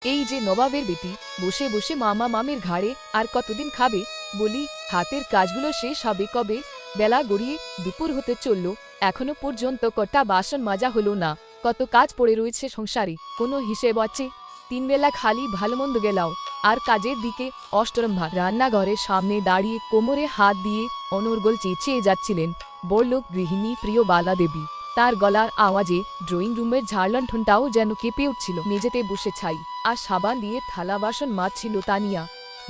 এই যে নবাবের বেটি বসে বসে মামা মামির ঘাড়ে আর কতদিন খাবে। বলি হাতের কাজগুলো শেষ হবে কবে? বেলা গড়িয়ে দুপুর হতে চলল, এখনো পর্যন্ত কটা বাসন মাজা হলো না। কত কাজ পড়ে রয়েছে সংসারে, কোনো হিসেব আছে? 3 বেলা খালি ভালোমন্দ গেলাও, আর কাজের দিকে অষ্টরম্ভা রান্নাঘরের সামনে দাঁড়িয়ে কোমরে হাত দিয়ে অনর্গল চেঁচিয়ে যাচ্ছিলেন বড়লোক গৃহিণী প্রিয় বালা দেবী। তার গলার আওয়াজে ড্রয়িং রুমের ঝাড়লণ্ঠনটাও যেন কেঁপে উঠছিল। মেঝেতে বসে ছাই আর সাবান দিয়ে থালা বাসন মাজছিল তানিয়া।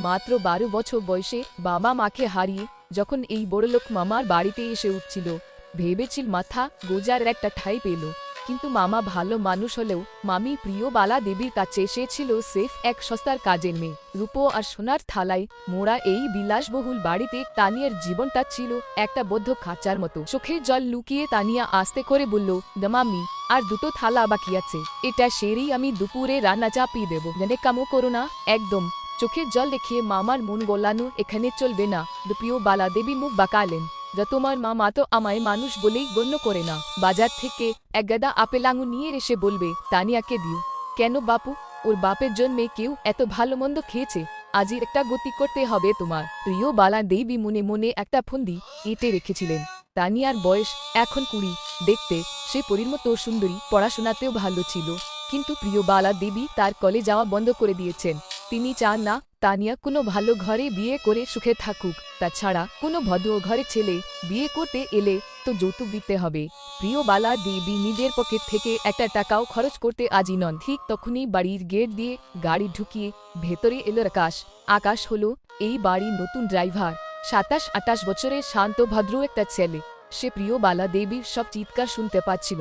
মাত্র 12 বছর বয়সে বাবা মাকে হারিয়ে যখন এই বড়লোক মামার বাড়িতে এসে উঠছিল, ভেবেছিল মাথা গোজার একটা ঠাঁই পেল। কিন্তু মামা ভালো মানুষ হলেও মামি প্রিয় বালা দেবীর কাছে এসেছিল সেফ এক সস্তার কাজের মেয়ে। রূপো আর সোনার থালায় মোড়া এই বিলাসবহুল বাড়িতে তানিয়ার জীবনটা ছিল একটা বদ্ধ খাঁচার মতো। চোখের জল লুকিয়ে তানিয়া আস্তে করে বলল, মাম্মি, আর দুটো থালা বাকি আছে, এটা সেরেই আমি দুপুরে রান্না চাপিয়ে দেবো। কামও করো না একদম। চোখের জল দেখিয়ে মামার মন গলানো এখানে চলবে না। প্রিয় বালা দেবী মুখ বাঁকালেন, তোমার মা তো আমায় মানুষ বলেই গণ্য করে না। বাজার থেকে এক গাদা আপেল আঙুর নিয়ে এসে বলবে তানিয়াকে দিও। কেন বাপু, ওর বাপের জন্মে কেউ এত ভালো মন্দ খেয়েছে? আজই একটা গতি করতে হবে তোমার। প্রিয় বালা দেবী মনে মনে একটা ফন্দি এঁটে রেখেছিলেন। তানিয়ার বয়স এখন 20, দেখতে সে পরীর মতো সুন্দরী, পড়াশোনাতেও ভালো ছিল। কিন্তু প্রিয় বালা দেবী তার কলে যাওয়া বন্ধ করে দিয়েছেন। তিনি চান না তানিয়া কোনো ভালো ঘরে বিয়ে করে সুখে থাকুক। তাছাড়া কোনো ভদ্র ঘরে ছেলে বিয়ে করতে এলে তো যৌতুক দিতে হবে। প্রিয় বালা দেবী নিজের পকেট থেকে একটা টাকাও খরচ করতে আজই নন। ঠিক তখনই বাড়ির গেট দিয়ে গাড়ি ঢুকিয়ে ভেতরে এলো আকাশ। আকাশ হলো এই বাড়ির নতুন ড্রাইভার। 27-28 বছরের শান্ত ভদ্র একটা ছেলে। সে প্রিয় বালা দেবীর সব চিৎকার শুনতে পাচ্ছিল।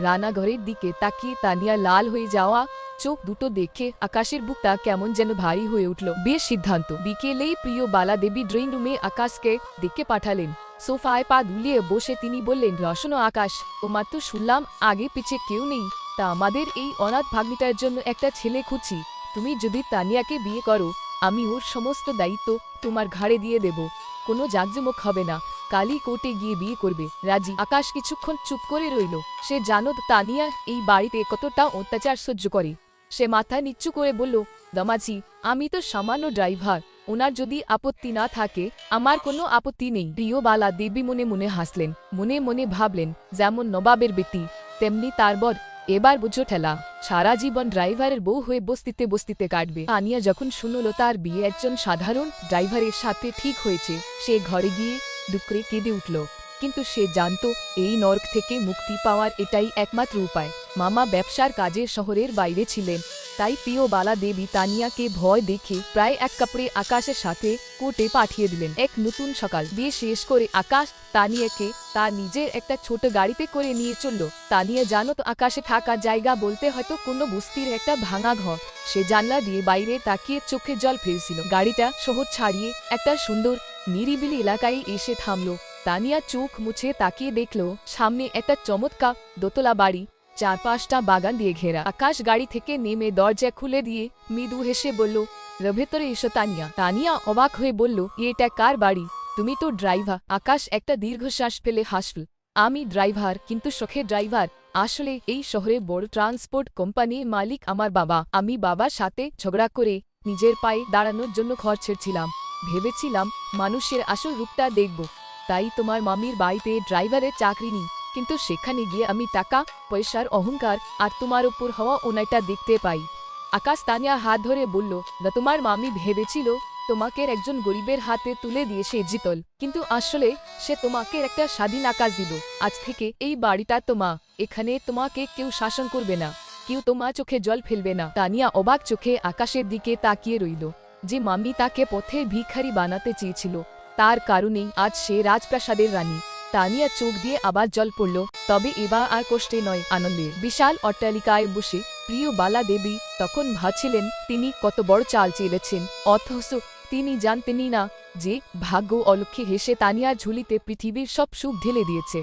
রান্নাঘরের দিকে তাকিয়ে তানিয়া লাল হয়ে যাওয়া চোখ দুটো দেখে আকাশের বুকটা কেমন যেন ভারী হয়ে উঠল। বেশ সিদ্ধান্ত। বিকেলেই প্রিয় বালা দেবী ড্রয়িং রুমে আকাশকে ডেকে পাঠালেন। সোফায় পা দুলিয়ে বসে তিনি বললেন, রসনো আকাশ, ও মাত্র শুনলাম আগে পিছে কেউ নেই, তা আমাদের এই অনাথ ভাগ্নিটার জন্য একটা ছেলে খুঁজছি। তুমি যদি তানিয়াকে বিয়ে করো, আমি ওর সমস্ত দায়িত্ব তোমার ঘাড়ে দিয়ে দেব। কোনো জাঁকজমক হবে না, কালই কোর্টে গিয়ে বিয়ে করবে। রাজি। আকাশ কিছুক্ষণ চুপ করে রইল। সে জানো তানিয়া এই বাড়িতে কতটা অত্যাচার সহ্য করে। সে মাথা নিচু করে বলল, দামাজি, আমি তো সামান্য ড্রাইভার, ওনার যদি আপত্তি না থাকে আমার কোনো আপত্তি নেই। প্রিয় বালা দেবী মনে মনে হাসলেন। মনে মনে ভাবলেন, যেমন নবাবের বেটি তেমনি তার বর। এবার বুঝো ঠেলা, সারা জীবন ড্রাইভারের বউ হয়ে বস্তিতে বস্তিতে কাটবে। তানিয়া যখন শুনল তার বিয়ে একজন সাধারণ ড্রাইভারের সাথে ঠিক হয়েছে, সে ঘরে গিয়ে দুঃখে কেঁদে উঠল। কিন্তু সে জানত এই নরক থেকে মুক্তি পাওয়ার এটাই একমাত্র উপায়। মামা ব্যবসার কাজে শহরের বাইরে ছিলেন, তাই প্রিয় বালা দেবী তানিয়াকে ভয় দেখে প্রায় এক কাপড়ে আকাশের সাথে কোর্টে পাঠিয়ে দিলেন। এক নতুন সকাল। বিয়ে শেষ করে আকাশ তানিয়াকে তার নিজের একটা ছোট গাড়িতে করে নিয়ে চলল। তানিয়া জানো তো আকাশে থাকা জায়গা বলতে হয়তো কোনো বস্তির একটা ভাঙা ঘর। সে জানলা দিয়ে বাইরে তাকিয়ে চোখে জল ফেলছিল। গাড়িটা শহর ছাড়িয়ে একটা সুন্দর নিরিবিলি এলাকায় এসে থামল। তানিয়া চোখ মুছে তাকিয়ে দেখল সামনে একটা চমৎকার দোতলা বাড়ি, 4-5টা বাগান দিয়ে ঘেরা। আকাশ গাড়ি থেকে নেমে দরজা খুলে দিয়ে মৃদু হেসে বলল, ভেতরে এসো তানিয়া। তানিয়া অবাক হয়ে বলল, এটা কার বাড়ি? তুমি তো ড্রাইভার। আকাশ একটা দীর্ঘশ্বাস ফেলে হাসল। আমি ড্রাইভার, কিন্তু শখের ড্রাইভার। আসলে এই শহরে বড় ট্রান্সপোর্ট কোম্পানির মালিক আমার বাবা। আমি বাবার সাথে ঝগড়া করে নিজের পায়ে দাঁড়ানোর জন্য ঘর ছেড়েছিলাম। ভেবেছিলাম মানুষের আসল রূপটা দেখব, তাই তোমার মামির বাড়িতে ড্রাইভারের চাকরি নিই। কিন্তু সেখানে গিয়ে আমি টাকা পয়সার অহংকার আর তোমার উপর হওয়া অন্যায়টা দেখতে পাই। আকাশ তানিয়ার হাত ধরে বলল, তোমার মামি ভেবেছিল তোমাকে একজন গরিবের হাতে তুলে দিয়ে সে জিতল, কিন্তু আসলে সে তোমাকে একটা স্বাধীন আকাশ দিল। আজ থেকে এই বাড়িটা তোমার। এখানে তোমাকে কেউ শাসন করবে না, কেউ তোমার চোখে জল ফেলবে না। তানিয়া অবাক চোখে আকাশের দিকে তাকিয়ে রইল। যে মামি তাকে পথের ভিখারি বানাতে চেয়েছিল, তার কারণেই আজ সে রাজপ্রাসাদের রানী। তানিয়া চোখ দিয়ে আবার জল পড়ল, তবে এবার আর কষ্টে নয়, আনন্দে। বিশাল অট্টালিকায় বসে প্রিয় বালা দেবী তখন ভাবছিলেন তিনি কত বড় চাল চেলেছেন, অথচ তিনি জানতেনই না যে ভাগ্য অলক্ষে হেসে তানিয়ার ঝুলিতে পৃথিবীর সব সুখ ঢেলে দিয়েছে।